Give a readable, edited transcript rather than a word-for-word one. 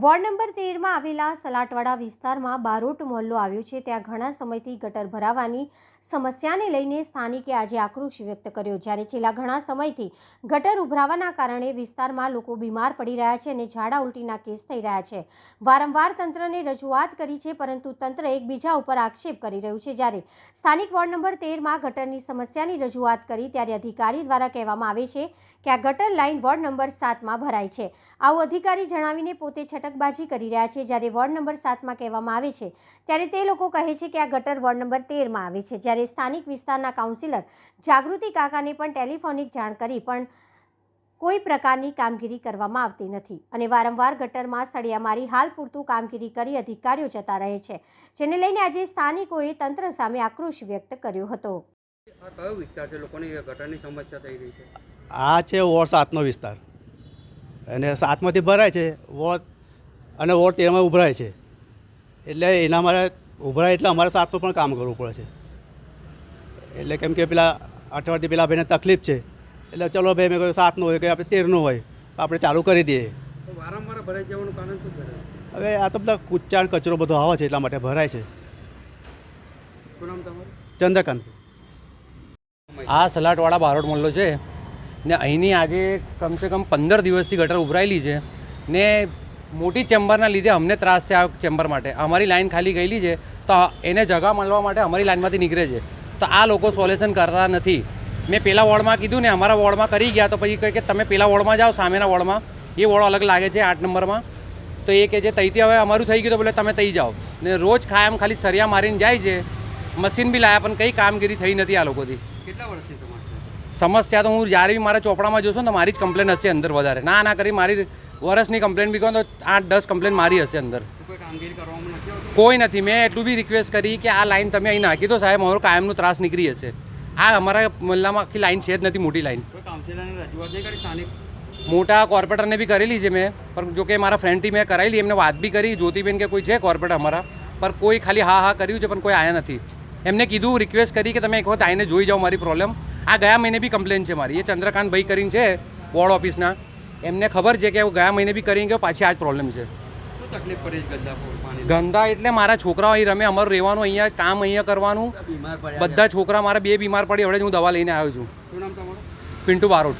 Ward number 13 માં આવેલા સલાટવાડા વિસ્તારમાં બારોટ મોહલ્લો આવ્યો છે। ત્યાં ઘણા સમયથી ગટર ભરાવાની સમસ્યાને લઈને સ્થાનિકે આજે આક્રોશ વ્યક્ત કર્યો, જ્યારે છેલ્લા ઘણા સમયથી ગટર ઉભરાવાના કારણે વિસ્તારમાં લોકો બીમાર પડી રહ્યા છે અને ઝાડા ઉલટીના કેસ થઈ રહ્યા છે। વારંવાર તંત્રને રજૂઆત કરી છે, પરંતુ તંત્ર એકબીજા ઉપર આક્ષેપ કરી રહ્યું છે। જ્યારે સ્થાનિક વોર્ડ નંબર 13 માં ગટરની સમસ્યાની રજૂઆત કરી ત્યારે અધિકારી દ્વારા કહેવામાં આવે છે કે આ ગટર લાઇન વોર્ડ નંબર 7 માં ભરાય છે। આવું અધિકારી જણાવીને પોતે છટકબાજી કરી રહ્યા છે। જ્યારે વોર્ડ નંબર 7 માં કહેવામાં આવે છે ત્યારે તે લોકો કહે છે કે આ ગટર વોર્ડ નંબર 13 માં આવે છે। જ્યારે સ્થાનિક વિસ્તારના કાઉન્સિલર જાગૃતિ કાકાને પણ ટેલિફોનિક જાણ કરી પણ કોઈ પ્રકારની કામગીરી કરવામાં આવતી નથી અને વારંવાર ગટરમાં સળિયા મારી હાલ પૂરતું કામગીરી કરી અધિકારીઓ જતા રહે છે, જેને લઈને આજે સ્થાનિકોએ તંત્ર સામે આક્રોશ વ્યક્ત કર્યો હતો। આ કયો વિસ્તાર છે? લોકોની ગટરની સમસ્યા થઈ રહી છે? આ છે વોર્ડ 7નો વિસ્તાર અને 7માંથી ભરાય છે વોર્ડ અને વોર્ડ 13માં ઉભરાય છે, એટલે એના મારે ઉભરાય એટલે અમારે 7નું પણ કામ કરવું પડે છે। એટલે કેમ કે પેલા અઠવાડિયે પેલા ભાઈને તકલીફ છે, એટલે ચલો ભાઈ મેં કહ્યું 7નું હોય કે આપણે 13નું હોય તો આપણે ચાલુ કરી દઈએ। વારંવાર ભરાઈ જવાનું કારણ શું છે? હવે આ તો બધા કૂચાણ કચરો બધો આવે છે એટલા માટે ભરાય છે। શું નામ તમારું? ચંદ્રકાંત। આ સલાટવાડા બારોટ મોહલ્લો છે ને અહીંની આજે કમસે કમ 15 દિવસથી ગટર ઉભરાયેલી છે ને મોટી ચેમ્બરના લીધે અમને ત્રાસ છે। આ ચેમ્બર માટે અમારી લાઈન ખાલી ગયેલી છે, તો એને જગા મળવા માટે અમારી લાઈનમાંથી નીકળે છે, તો આ લોકો સોલ્યુશન કરતા નથી। મેં પેલા વોર્ડમાં કીધું ને અમારા વોર્ડમાં કરી ગયા, તો પછી કહે કે તમે પેલા વોર્ડમાં જાઓ, સામેના વોર્ડમાં, એ વોર્ડ અલગ લાગે છે 8 નંબરમાં, તો એ કહે છે તઈથી હવે અમારું થઈ ગયું તો બોલે તમે તઈ જાઓ ને રોજ ખાયમ ખાલી સરિયા મારીને જાય છે। મશીન બી લાયા પણ કંઈ કામગીરી થઈ નથી આ લોકોથી। કેટલા વર્ષથી સમસ્યા તો હું જ્યારે બી મારા ચોપડામાં જોશો ને તો મારી જ કમ્પ્લેન હશે અંદર વધારે, ના કરી મારી વર્ષની કમ્પ્લેન બી કહો તો 8-10 કમ્પ્લેન મારી હશે અંદર। કોઈ કામગીરી કરવામાં નથી આવતું? કોઈ નથી। મેં એટલું બી રિક્વેસ્ટ કરી કે આ લાઈન તમે અહીં નાખી દો સાહેબ, અમારો કાયમનો ત્રાસ નીકળી હશે। આ અમારા મહલ્લામાં આખી લાઈન છે જ નથી, મોટી લાઈન। કોઈ કાઉન્સિલરને રજૂઆત નહીં કરી? સ્થાનિક મોટા કોર્પોરેટરને બી કરેલી છે મેં, પણ જો કે મારા ફ્રેન્ડથી મેં કરાયેલી, એમને વાત બી કરી, જ્યોતિબેન કે કોઈ છે કોર્પોરેટર અમારા, પર કોઈ ખાલી હા કર્યું છે પણ કોઈ આવ્યા નથી। એમને કીધું, રિક્વેસ્ટ કરી કે તમે એક વખત આવીને જોઈ જાઓ મારી પ્રોબ્લેમ। આ ગયા મહિને બી કમ્પ્લેન છે મારી, એ ચંદ્રકાંત ભાઈ કરીને છે વોર્ડ ઓફિસના, એમને ખબર છે કે ગયા મહિને બી કરીને ગયો, પાછી આ જ પ્રોબ્લેમ છે। શું તકલીફ પડી છે? ગંદા એટલે મારા છોકરાઓ અહીં રમે, અમારું રહેવાનું અહીંયા, કામ અહીંયા કરવાનું, બધા છોકરા મારા 2 બીમાર પડી, હવે હું દવા લઈને આવ્યો છું। શું નામ તમારું? પિન્ટુ બારોટ।